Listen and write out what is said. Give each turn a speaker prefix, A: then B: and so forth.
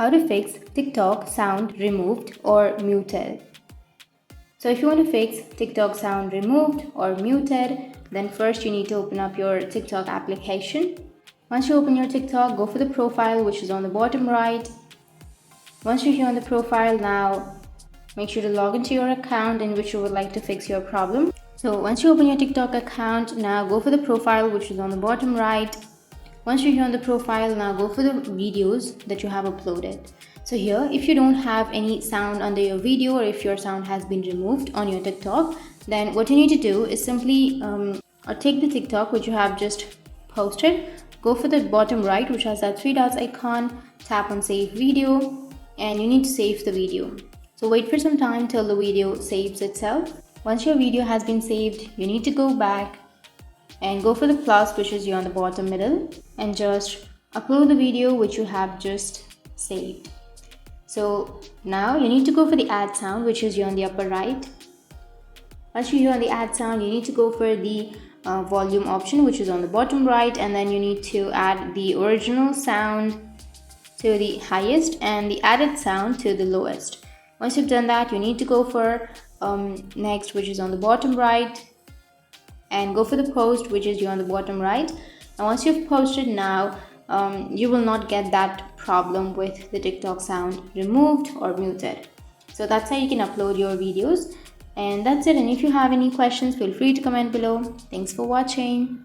A: How to fix TikTok sound removed or muted. So if you want to fix TikTok sound removed or muted, then first you need to open up your TikTok application. Once you open your TikTok, go for the profile which is on the bottom right. Once you're here on the profile, now make sure to log into your account in which you would like to fix your problem. So once you open your TikTok account, now go for the profile which is on the bottom right. Once you're here on the profile, now go for the videos that you have uploaded. So here, if you don't have any sound under your video or if your sound has been removed on your TikTok, then what you need to do is simply take the TikTok which you have just posted, go for the bottom right which has that three dots icon, tap on save video, and you need to save the video. So wait for some time till the video saves itself. Once your video has been saved, you need to go back and go for the plus which is here on the bottom middle and just upload the video which you have just saved. So now you need to go for the add sound which is here on the upper right. Once you're here on the add sound, you need to go for the volume option which is on the bottom right, and then you need to add the original sound to the highest and the added sound to the lowest. Once you've done that, you need to go for next which is on the bottom right and go for the post which is here on the bottom right. And once you've posted now, you will not get that problem with the TikTok sound removed or muted. So that's how you can upload your videos, and that's it. And if you have any questions, feel free to comment below. Thanks for watching.